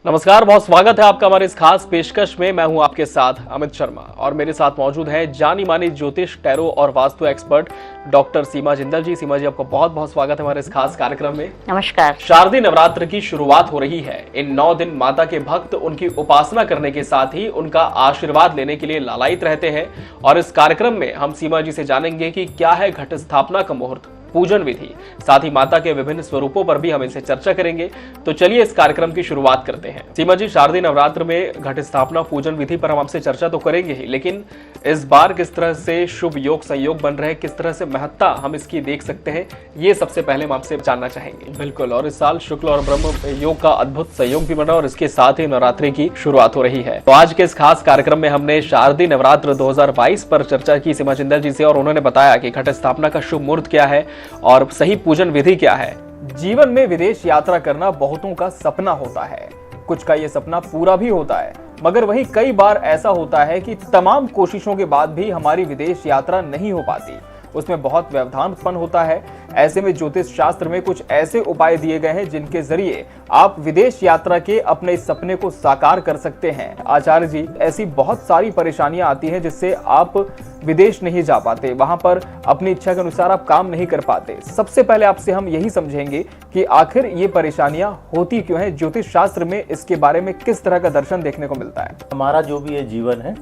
नमस्कार, बहुत स्वागत है आपका हमारे इस खास पेशकश में। मैं हूं आपके साथ अमित शर्मा और मेरे साथ मौजूद है जानी मानी ज्योतिष, टैरो और वास्तु एक्सपर्ट डॉक्टर सीमा जिंदल जी। सीमा जी, आपका बहुत बहुत स्वागत है हमारे इस खास कार्यक्रम में। नमस्कार। शारदीय नवरात्र की शुरुआत हो रही है। इन 9 दिन माता के भक्त उनकी उपासना करने के साथ ही उनका आशीर्वाद लेने के लिए लालायित रहते हैं और इस कार्यक्रम में हम सीमा जी से जानेंगे कि क्या है घट स्थापना का मुहूर्त, पूजन विधि, साथ ही माता के विभिन्न स्वरूपों पर भी हम इनसे चर्चा करेंगे। तो चलिए इस कार्यक्रम की शुरुआत करते हैं। सीमा जी, शारदीय नवरात्र में घट स्थापना पूजन विधि पर हम आपसे चर्चा तो करेंगे ही, लेकिन इस बार किस तरह से शुभ योग संयोग बन रहे हैं, किस तरह से महत्ता हम इसकी देख सकते हैं, ये सबसे पहले हम आपसे जानना चाहेंगे। बिल्कुल, और इस साल शुक्ल और ब्रह्म योग का अद्भुत संयोग भी बना और इसके साथ ही नवरात्रि की शुरुआत हो रही है। तो आज के इस खास कार्यक्रम में हमने शारदीय नवरात्र 2022 पर चर्चा की सीमा जिंदल जी से और उन्होंने बताया कि घट स्थापना का शुभ मुहूर्त क्या है और सही पूजन विधि क्या है। जीवन में विदेश यात्रा करना बहुतों का सपना होता है, कुछ का ये सपना पूरा भी होता है, मगर वहीं कई बार ऐसा होता है कि तमाम कोशिशों के बाद भी हमारी विदेश यात्रा नहीं हो पाती, उसमें बहुत व्यवधान उत्पन्न होता है। ऐसे में ज्योतिष शास्त्र में कुछ ऐसे उपाय दिए गए हैं जिनके जरिए आप विदेश यात्रा के अपने इस सपने को साकार कर सकते हैं। आचार्य जी, ऐसी बहुत सारी परेशानियां आती हैं जिससे आप विदेश नहीं जा पाते, वहां पर अपनी इच्छा के अनुसार आप काम नहीं कर पाते। सबसे पहले आपसे हम यही समझेंगे कि आखिर ये परेशानियां होती क्यों हैं, ज्योतिष शास्त्र में इसके बारे में किस तरह का दर्शन देखने को मिलता है। हमारा जो भी ये जीवन है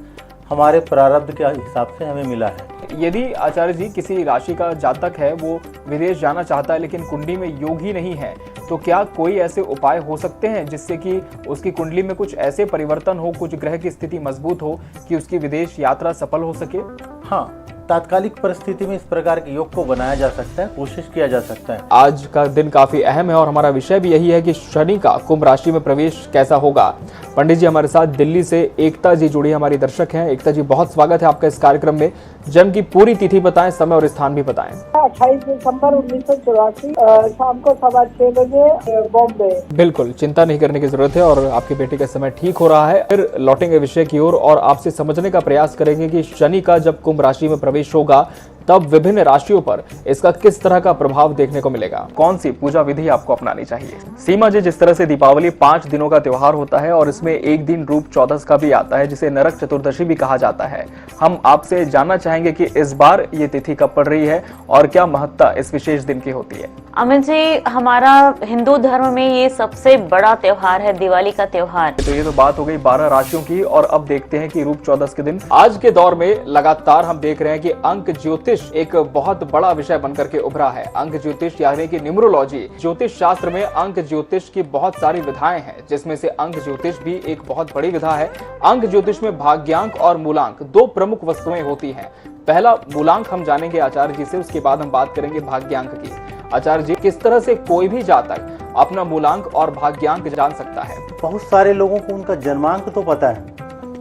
हमारे प्रारब्ध के हिसाब से हमें मिला है। यदि आचार्य जी किसी राशि का जातक है, वो विदेश जाना चाहता है लेकिन कुंडली में योग ही नहीं है, तो क्या कोई ऐसे उपाय हो सकते हैं जिससे कि उसकी कुंडली में कुछ ऐसे परिवर्तन हो, कुछ ग्रह की स्थिति मजबूत हो कि उसकी विदेश यात्रा सफल हो सके? हाँ, तात्कालिक परिस्थिति में इस प्रकार के योग को बनाया जा सकता है, कोशिश किया जा सकता है। आज का दिन काफी अहम है और हमारा विषय भी यही है कि शनि का कुंभ राशि में प्रवेश कैसा होगा। पंडित जी हमारे साथ दिल्ली से एकता जी जुड़ी हमारी दर्शक हैं। एकता जी, बहुत स्वागत है आपका इस कार्यक्रम में। जन्म की पूरी तिथि बताएं, समय और स्थान भी बताएं। 28 दिसंबर 1984 शाम को 6:15 बजे बॉम्बे। बिल्कुल, चिंता नहीं करने की जरूरत है और आपके बेटे का समय ठीक हो रहा है। फिर लौटेंगे विषय की ओर और आपसे समझने का प्रयास करेंगे कि शनि का जब कुंभ राशि में प्रवेश होगा तब विभिन्न राशियों पर इसका किस तरह का प्रभाव देखने को मिलेगा, कौन सी पूजा विधि आपको अपनानी चाहिए। सीमा जी, जिस तरह से दीपावली 5 दिनों का त्योहार होता है और इसमें एक दिन रूप चौदस का भी आता है जिसे नरक चतुर्दशी भी कहा जाता है, हम आपसे जानना चाहेंगे कि इस बार ये तिथि कब पड़ रही है और क्या महत्ता इस विशेष दिन की होती है। अमित जी, हमारा हिंदू धर्म में ये सबसे बड़ा त्योहार है, दिवाली का त्योहार। तो ये तो बात हो गई 12 राशियों की और अब देखते हैं कि रूप चौदस के दिन आज के दौर में लगातार हम देख रहे हैं कि अंक ज्योतिष एक बहुत बड़ा विषय बनकर के उभरा है। अंक ज्योतिष यानी कि न्यूमरोलॉजी। ज्योतिष शास्त्र में अंक ज्योतिष की बहुत सारी विधाएं हैं, जिसमें से अंक ज्योतिष भी एक बहुत बड़ी विधा है। अंक ज्योतिष में भाग्यांक और मूलांक 2 प्रमुख वस्तुएं होती हैं। पहला मूलांक हम जानेंगे आचार्य जी से, उसके बाद हम बात करेंगे भाग्यांक की। आचार्य जी, किस तरह से कोई भी जातक अपना मूलांक और भाग्यांक जान सकता है? बहुत सारे लोगों को उनका जन्मांक तो पता है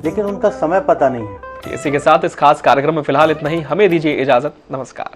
लेकिन उनका समय पता नहीं है। इसी के साथ इस खास कार्यक्रम में फिलहाल इतना ही। हमें दीजिए इजाजत। नमस्कार।